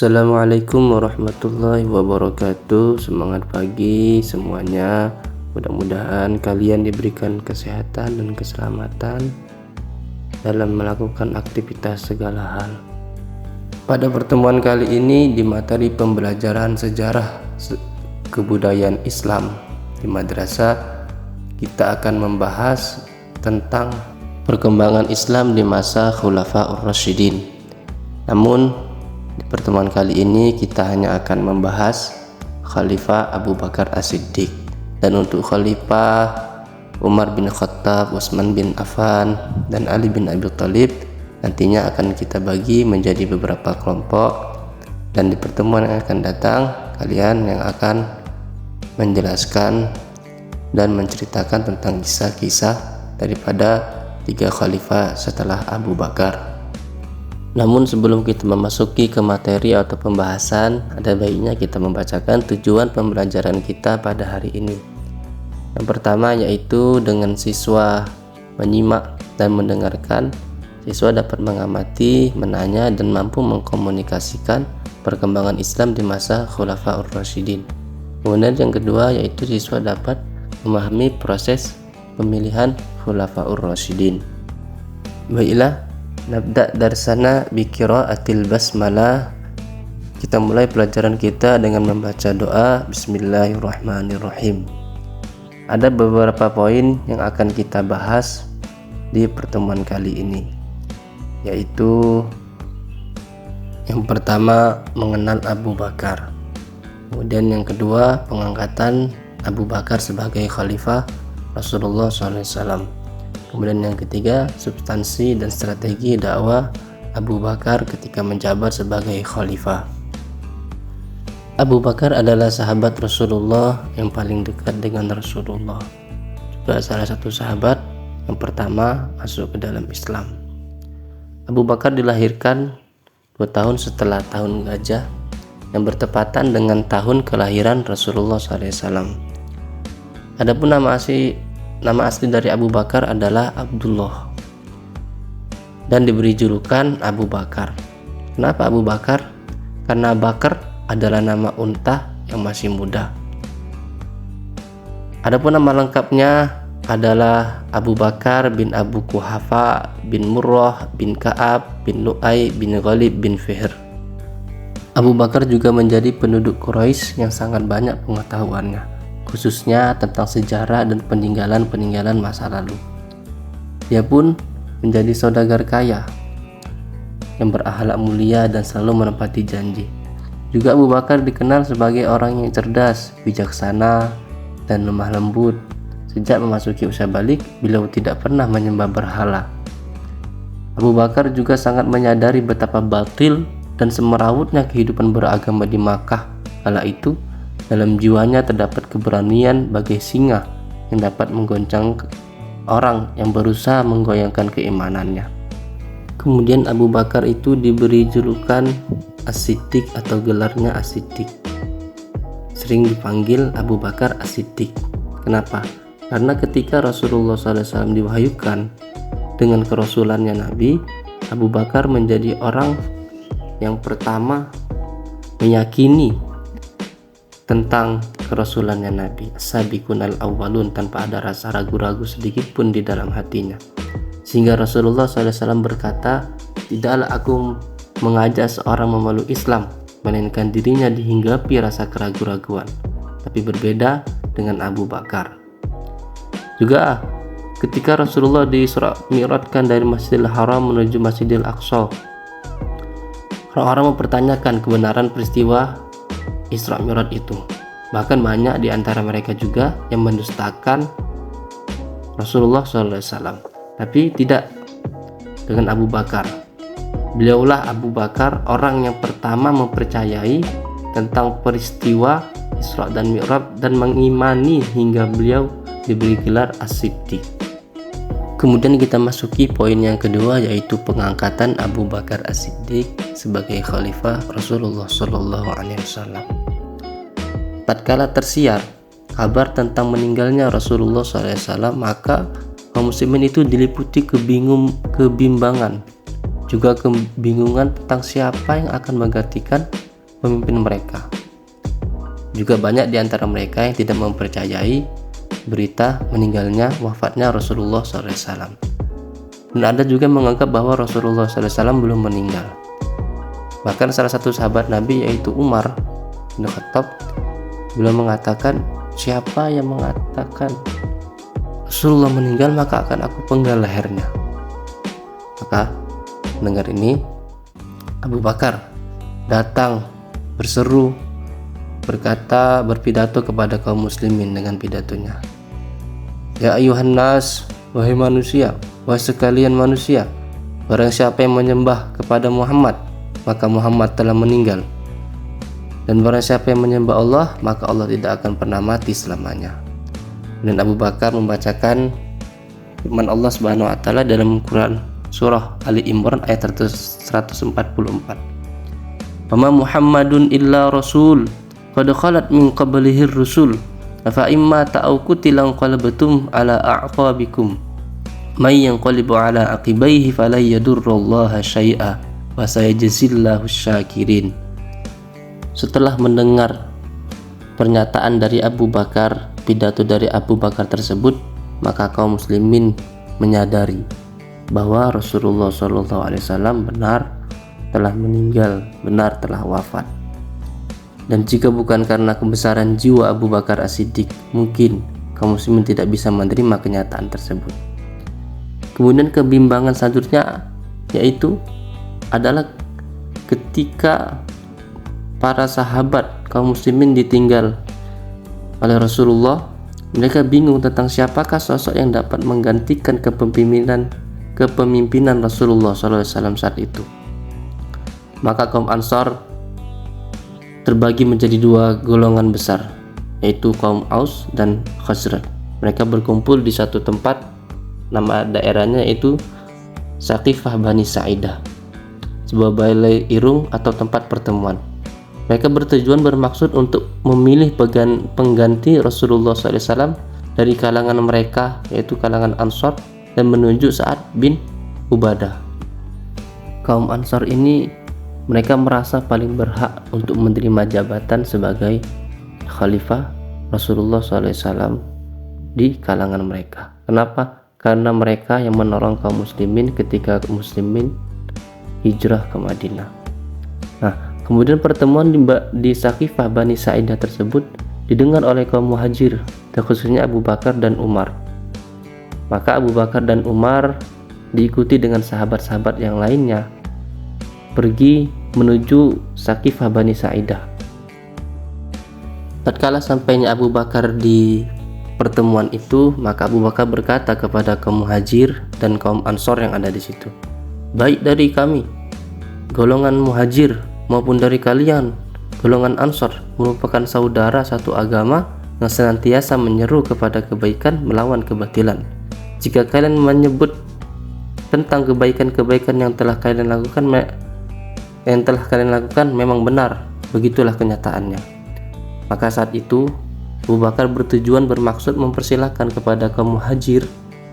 Assalamualaikum warahmatullahi wabarakatuh. Semangat pagi semuanya. Mudah-mudahan kalian diberikan kesehatan dan keselamatan dalam melakukan aktivitas segala hal. Pada pertemuan kali ini di materi pembelajaran sejarah kebudayaan Islam di madrasah, kita akan membahas tentang perkembangan Islam di masa Khulafaur Rasyidin. Namun di pertemuan kali ini kita hanya akan membahas Khalifah Abu Bakar As-Siddiq, dan untuk Khalifah Umar bin Khattab, Utsman bin Affan, dan Ali bin Abi Thalib nantinya akan kita bagi menjadi beberapa kelompok, dan di pertemuan yang akan datang kalian yang akan menjelaskan dan menceritakan tentang kisah-kisah daripada 3 khalifah setelah Abu Bakar. Namun sebelum kita memasuki ke materi atau pembahasan, ada baiknya kita membacakan tujuan pembelajaran kita pada hari ini. Yang pertama yaitu dengan siswa menyimak dan mendengarkan, siswa dapat mengamati, menanya, dan mampu mengkomunikasikan perkembangan Islam di masa Khulafaur Rasyidin. Kemudian yang kedua yaitu siswa dapat memahami proses pemilihan Khulafaur Rasyidin. Baiklah, nabda darsana bi qiraatil basmalah. Kita mulai pelajaran kita dengan membaca doa Bismillahirrahmanirrahim. Ada beberapa poin yang akan kita bahas di pertemuan kali ini, yaitu yang pertama mengenal Abu Bakar, kemudian yang kedua pengangkatan Abu Bakar sebagai khalifah Rasulullah SAW, kemudian yang ketiga substansi dan strategi dakwah Abu Bakar ketika menjabat sebagai khalifah. Abu Bakar adalah sahabat Rasulullah yang paling dekat dengan Rasulullah, juga salah satu sahabat yang pertama masuk ke dalam Islam. Abu Bakar dilahirkan 2 tahun setelah tahun gajah yang bertepatan dengan tahun kelahiran Rasulullah SAW. Adapun nama asli dari Abu Bakar adalah Abdullah dan diberi julukan Abu Bakar. Kenapa Abu Bakar? Karena Bakar adalah nama unta yang masih muda. Adapun nama lengkapnya adalah Abu Bakar bin Abu Quhafa bin Murrah bin Ka'ab bin Lu'ay bin Ghalib bin Fihr. Abu Bakar juga menjadi penduduk Quraisy yang sangat banyak pengetahuannya, khususnya tentang sejarah dan peninggalan-peninggalan masa lalu. Dia pun menjadi saudagar kaya yang berakhlak mulia dan selalu menepati janji. Juga Abu Bakar dikenal sebagai orang yang cerdas, bijaksana, dan lemah lembut. Sejak memasuki usia balik, beliau tidak pernah menyembah berhala. Abu Bakar juga sangat menyadari betapa batil dan semerawutnya kehidupan beragama di Makkah kala itu. Dalam jiwanya terdapat keberanian bagai singa yang dapat menggoncang orang yang berusaha menggoyangkan keimanannya. Kemudian Abu Bakar itu diberi julukan As-Siddiq atau gelarnya As-Siddiq. Sering dipanggil Abu Bakar As-Siddiq. Kenapa? Karena ketika Rasulullah SAW diwahyukan dengan kerasulannya Nabi, Abu Bakar menjadi orang yang pertama meyakini tentang kerasulannya Nabi, As-Sabiqun al-Awwalun, tanpa ada rasa ragu-ragu sedikit pun di dalam hatinya. Sehingga Rasulullah SAW berkata, tidaklah aku mengajak seorang memeluk Islam, melainkan dirinya dihinggapi rasa keraguan-raguan. Tapi berbeda dengan Abu Bakar. Juga ketika Rasulullah mi'rajkan dari Masjidil Haram menuju Masjidil Aqsa, orang-orang mempertanyakan kebenaran peristiwa Isra Mi'raj itu. Bahkan banyak di antara mereka juga yang mendustakan Rasulullah SAW. Tapi tidak dengan Abu Bakar. Beliaulah Abu Bakar orang yang pertama mempercayai tentang peristiwa Isra dan Mi'raj dan mengimani hingga beliau diberi gelar As-Siddiq. Kemudian kita masuki poin yang kedua, yaitu pengangkatan Abu Bakar As-Siddiq sebagai khalifah Rasulullah SAW. Tatkala tersiar kabar tentang meninggalnya Rasulullah SAW, maka kaum muslimin itu diliputi kebimbangan, juga kebingungan tentang siapa yang akan menggantikan pemimpin mereka. Juga banyak di antara mereka yang tidak mempercayai berita meninggalnya wafatnya Rasulullah SAW. Dan ada juga menganggap bahwa Rasulullah SAW belum meninggal. Bahkan salah satu sahabat Nabi yaitu Umar bin Khattab, beliau mengatakan, siapa yang mengatakan Rasulullah meninggal maka akan aku penggal lehernya. Maka mendengar ini, Abu Bakar datang berseru, berpidato kepada kaum muslimin dengan pidatonya. Ya ayuhan nas, wahai manusia, wahai sekalian manusia, barang siapa yang menyembah kepada Muhammad, maka Muhammad telah meninggal. Dan barang siapa yang menyembah Allah, maka Allah tidak akan pernah mati selamanya. Dan Abu Bakar membacakan firman Allah Subhanahu wa taala dalam Quran surah Ali Imran ayat 144. Wa Muhammadun illa rasul qad khalat min qablihi rusul afa imma ta'uqutilan qalbatum ala a'qabikum may yanqalibu ala aqibaihi fala yadurrullaha syai'a wa sayajzillahu syakirin. Setelah mendengar pernyataan dari Abu Bakar, pidato dari Abu Bakar tersebut, maka kaum muslimin menyadari bahwa Rasulullah SAW benar telah meninggal, benar telah wafat. Dan jika bukan karena kebesaran jiwa Abu Bakar As-Siddiq, mungkin kaum muslimin tidak bisa menerima kenyataan tersebut. Kemudian kebimbangan selanjutnya yaitu adalah ketika para sahabat kaum muslimin ditinggal oleh Rasulullah, mereka bingung tentang siapakah sosok yang dapat menggantikan kepemimpinan Rasulullah SAW saat itu. Maka kaum Ansar terbagi menjadi dua golongan besar, yaitu kaum Aus dan Khazraj. Mereka berkumpul di satu tempat, nama daerahnya yaitu Saqifah Bani Sa'idah, sebuah balai irung atau tempat pertemuan. Mereka bertujuan bermaksud untuk memilih pengganti Rasulullah SAW dari kalangan mereka, yaitu kalangan Ansar, dan menunjuk Sa'ad bin Ubadah. Kaum Ansar ini mereka merasa paling berhak untuk menerima jabatan sebagai khalifah Rasulullah SAW di kalangan mereka. Kenapa? Karena mereka yang menolong kaum muslimin ketika muslimin hijrah ke Madinah. Nah, kemudian pertemuan di Saqifah Bani Sa'idah tersebut didengar oleh kaum muhajir, khususnya Abu Bakar dan Umar. Maka Abu Bakar dan Umar diikuti dengan sahabat-sahabat yang lainnya pergi menuju Saqifah Bani Sa'idah. Tatkala sampainya Abu Bakar di pertemuan itu, maka Abu Bakar berkata kepada kaum muhajir dan kaum Ansor yang ada di situ, baik dari kami, golongan muhajir, maupun dari kalian, golongan Ansor, merupakan saudara satu agama yang senantiasa menyeru kepada kebaikan melawan kebatilan. Jika kalian menyebut tentang kebaikan-kebaikan yang telah kalian lakukan memang benar, begitulah kenyataannya. Maka saat itu Abu Bakar bermaksud mempersilahkan kepada kaum muhajir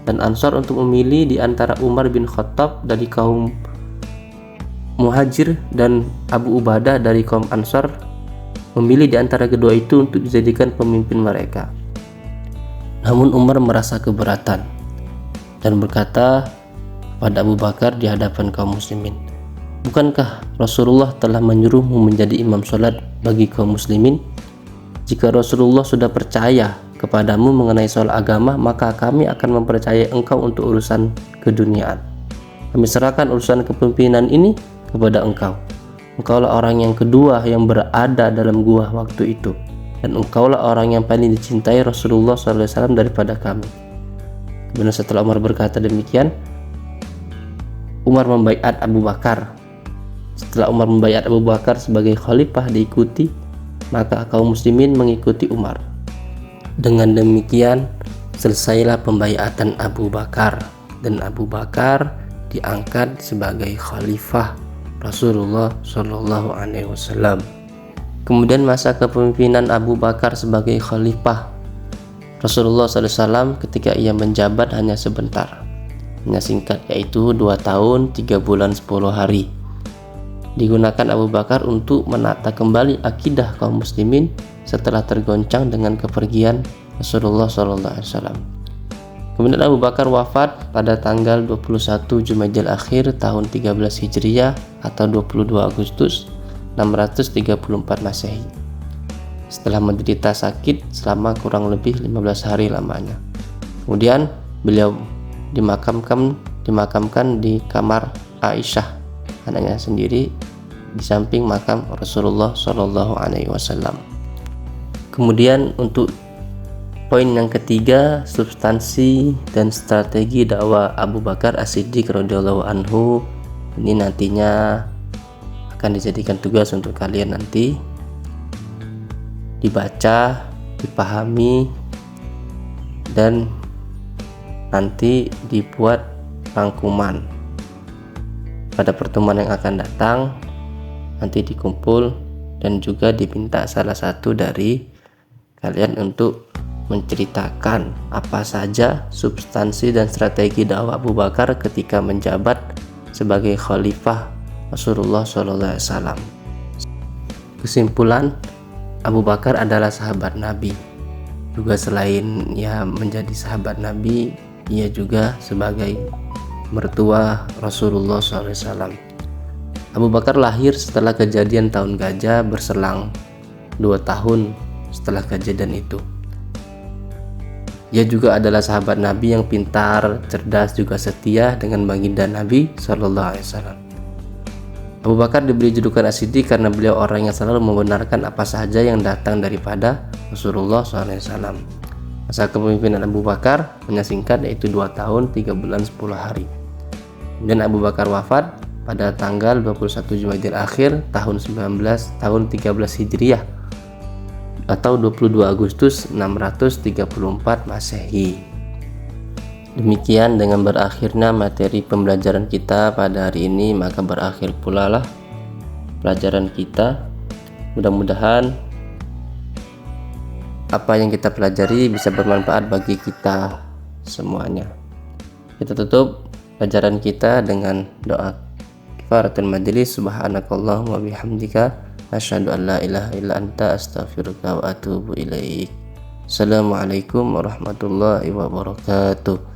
dan Ansar untuk memilih di antara Umar bin Khattab dari kaum muhajir dan Abu Ubadah dari kaum Ansar, memilih di antara kedua itu untuk dijadikan pemimpin mereka. Namun Umar merasa keberatan dan berkata pada Abu Bakar di hadapan kaum muslimin, bukankah Rasulullah telah menyuruhmu menjadi imam sholat bagi kaum muslimin? Jika Rasulullah sudah percaya kepadamu mengenai soal agama, maka kami akan mempercayai engkau untuk urusan keduniaan. Kami serahkan urusan kepemimpinan ini kepada engkau. Engkaulah orang yang kedua yang berada dalam gua waktu itu, dan engkaulah orang yang paling dicintai Rasulullah SAW daripada kami. Kemudian setelah Umar berkata demikian, Umar membaiat Abu Bakar. Setelah Umar membaiat Abu Bakar sebagai khalifah diikuti, maka kaum muslimin mengikuti Umar. Dengan demikian selesailah pembaiatan Abu Bakar, dan Abu Bakar diangkat sebagai khalifah Rasulullah Shallallahu Alaihi Wasallam. Kemudian masa kepemimpinan Abu Bakar sebagai khalifah Rasulullah SAW ketika ia menjabat hanya sebentar, hanya singkat, yaitu 2 tahun 3 bulan 10 hari. digunakan Abu Bakar untuk menata kembali akidah kaum muslimin setelah tergoncang dengan kepergian Rasulullah SAW. Kemudian Abu Bakar wafat pada tanggal 21 Jumadil Akhir tahun 13 Hijriah atau 22 Agustus 634 Masehi. Setelah menderita sakit selama kurang lebih 15 hari lamanya. Kemudian beliau dimakamkan di kamar Aisyah, anaknya sendiri, di samping makam Rasulullah SAW. Kemudian untuk poin yang ketiga, substansi dan strategi dakwah Abu Bakar As-Siddiq radhiyallahu anhu. Ini nantinya akan dijadikan tugas untuk kalian nanti dibaca, dipahami, dan nanti dibuat rangkuman. Pada pertemuan yang akan datang nanti dikumpul dan juga diminta salah satu dari kalian untuk menceritakan apa saja substansi dan strategi dakwah Abu Bakar ketika menjabat sebagai khalifah Rasulullah SAW. Kesimpulan, Abu Bakar adalah sahabat Nabi. Juga selain menjadi sahabat Nabi, ia juga sebagai mertua Rasulullah SAW. Abu Bakar lahir setelah kejadian tahun gajah, berselang 2 tahun setelah kejadian itu. Ia juga adalah sahabat Nabi yang pintar, cerdas, juga setia dengan baginda Nabi SAW. Abu Bakar diberi julukan As-Siddiq karena beliau orang yang selalu membenarkan apa saja yang datang daripada Rasulullah SAW. Masa kepemimpinan Abu Bakar hanya singkat, yaitu 2 tahun 3 bulan 10 hari. Kemudian Abu Bakar wafat pada tanggal 21 Jumadil Akhir tahun 13 Hijriah atau 22 Agustus 634 Masehi. Demikian, dengan berakhirnya materi pembelajaran kita pada hari ini, maka berakhir pula lah pelajaran kita. Mudah-mudahan apa yang kita pelajari bisa bermanfaat bagi kita semuanya. Kita tutup pelajaran kita dengan doa kifaratul majelis. Subhanakallahumma bihamdika asyhadu an la ilaha illa anta astaghfiruka wa atubu ilaik. Assalamualaikum warahmatullahi wabarakatuh.